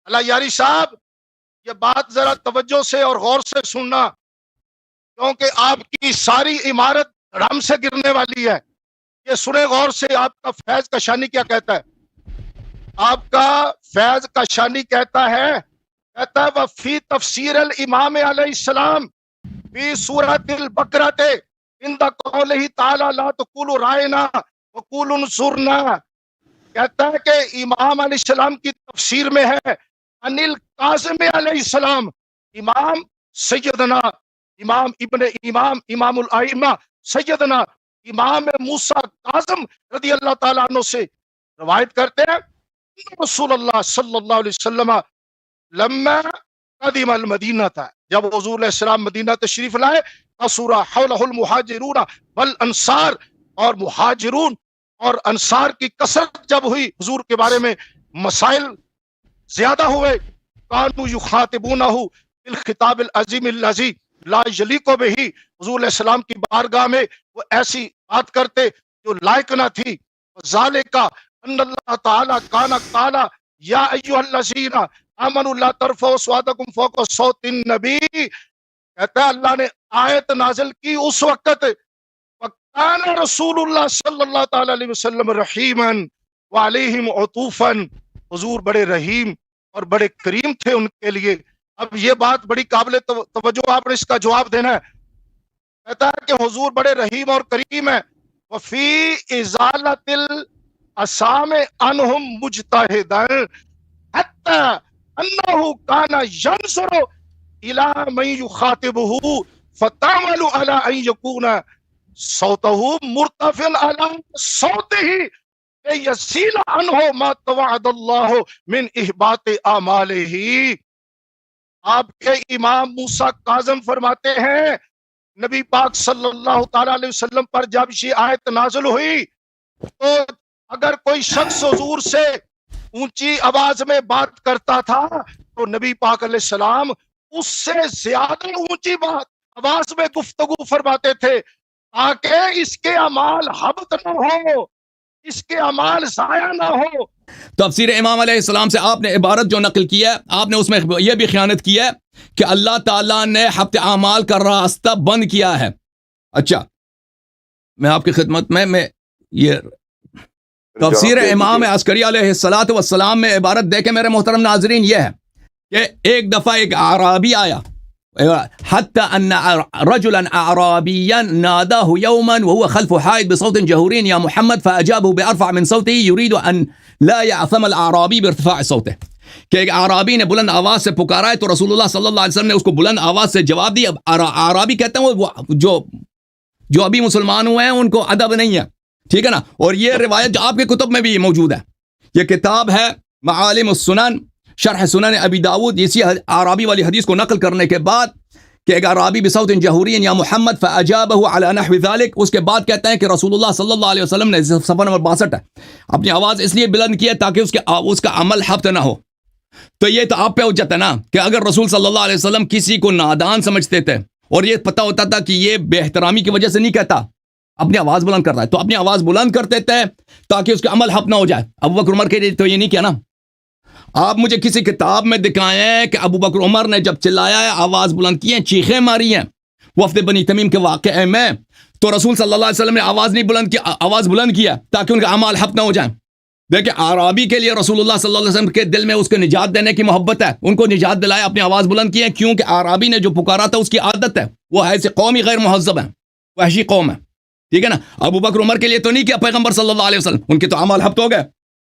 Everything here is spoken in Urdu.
اللہ یاری صاحب یہ بات ذرا توجہ سے اور غور سے سننا، کیونکہ آپ کی ساری عمارت رم سے گرنے والی ہے. یہ سنے غور سے. آپ کا فیض کشانی کیا کہتا ہے؟ آپ کا فیض کشانی کہتا ہے وفی تفسیر الامام علیہ السلام فی سورۃ البقرۃ عند قولہ تعالی لا تقولوا رائنا وقولوا انصرنا. کہتا ہے کہ امام علیہ السلام کی تفسیر میں ہے ان القاسم علیہ السلام، امام سیدنا امام ابن امام امام الائمہ سیدنا امام موسیٰ کاظم رضی اللہ تعالیٰ عنہ سے روایت کرتے ہیں رسول اللہ صلی اللہ علیہ وسلم لما قدم المدینہ تھا، جب حضور علیہ السلام مدینہ تشریف لائے، اسورا حولہ المہاجرون والانصار، اور مہاجرون اور انصار کی کثرت جب ہوئی، حضور کے بارے میں مسائل زیادہ ہوئے، کانوا یخاطبونہ بالخطاب العظیم الذی لا یلیق بہ، حضور علیہ السلام کی بارگاہ میں وہ ایسی بات کرتے جو لائق نہ تھی. ذالک ان اللہ تعالی کان قال یا ایھا الذین آمنوا لا ترفعوا اصواتکم فوق صوت النبی. کہتا ہے اللہ نے آیت نازل کی اس وقت، وکان رسول اللہ صلی اللہ تعالی علیہ وسلم رحیما وعلیہم عطوفا، حضور بڑے رحیم اور بڑے کریم تھے ان کے لیے. اب یہ بات بڑی قابل توجہ، آپ نے اس کا جواب دینا ہے. کہتا ہے کہ حضور بڑے رحیم اور کریم ہیں. وفی ازالت الاسام عنہم مجتہدا حتی انہ کان ینظر الی من یخاطبہ فتعمل علی ان یکون صوتہ مرتفعا علی صوتہ یزیل عنہ ما توعد اللہ من احباط اعمالہ. آپ کے امام موسیٰ کاظم فرماتے ہیں نبی پاک صلی اللہ تعالی علیہ وسلم پر جب یہ آیت نازل ہوئی تو اگر کوئی شخص حضور سے اونچی آواز میں بات کرتا تھا تو نبی پاک علیہ السلام اس سے زیادہ اونچی آواز میں گفتگو فرماتے تھے تاکہ اس کے اعمال حبط نہ ہو، اس کے اعمال ضائع نہ ہو. تفسیر امام علیہ السلام سے آپ نے عبارت جو نقل کی ہے، آپ نے اس میں یہ بھی خیانت کی ہے کہ اللہ تعالیٰ نے حبط اعمال کا راستہ بند کیا ہے. اچھا، میں آپ کی خدمت میں یہ تفسیر امام عسکری علیہ السلام میں عبارت دے کے میرے محترم ناظرین یہ ہے کہ ایک دفعہ ایک اعرابی آیا، حتى أن رجلا أعرابيا ناداه يوما وهو خلف حائط بصوت جهوري يا محمد، فأجابه بأرفع من صوته يريد أن لا يعثم الأعرابي بارتفاع صوته. کہ ایک اعرابی نے بلند آواز سے پکارا ہے تو رسول اللہ صلی اللہ علیہ وسلم نے اس کو بلند آواز سے جواب دیا. اعرابی کہتے ہیں وہ جو ابھی مسلمان ہوئے ہیں ان کو ادب نہیں ہے، ٹھیک ہے نا. اور یہ روایت جو آپ کے کتب میں بھی موجود ہے، یہ کتاب ہے معالم السنن شرح سنن ابی داود. اسی اعرابی والی حدیث کو نقل کرنے کے بعد کہ ایک اعرابی بصوت جہوری یا محمد فاجابه على نحو ذلك، اس کے بعد کہتے ہیں کہ رسول اللہ صلی اللہ علیہ وسلم نے صفحہ نمبر 62 ہے اپنی آواز اس لیے بلند کی ہے تاکہ اس کا عمل حبط نہ ہو. تو یہ تو آپ پہ حجت ہے نا کہ اگر رسول صلی اللہ علیہ وسلم کسی کو نادان سمجھتے تھے اور یہ پتہ ہوتا تھا کہ یہ بے احترامی کی وجہ سے نہیں کہتا، اپنی آواز بلند کر رہا ہے، تو اپنی آواز بلند کرتے تھے تاکہ اس کا عمل حبط نہ ہو جائے. ابو بکر عمر کے لیے تو یہ نہیں کیا نا. آپ مجھے کسی کتاب میں دکھائیں کہ ابو بکر عمر نے جب چلایا ہے، آواز بلند کی ہیں، چیخیں ماری ہیں وفد بنی تمیم کے واقعے میں، تو رسول صلی اللہ علیہ وسلم نے آواز نہیں بلند کی، آواز بلند کیا تاکہ ان کا اعمال حبط نہ ہو جائیں. دیکھیں اعرابی کے لیے رسول اللہ صلی اللہ علیہ وسلم کے دل میں اس کو نجات دینے کی محبت ہے، ان کو نجات دلایا، اپنی آواز بلند کی ہے، کیونکہ اعرابی نے جو پکارا تھا اس کی عادت ہے، وہ ایسے قومی غیر مہذب ہے، وحشی قوم ہے، ٹھیک ہے نا. ابو بکر عمر کے لیے تو نہیں کیا پیغمبر صلی اللہ علیہ وسلم، ان کے تو اعمال حبط ہو گئے.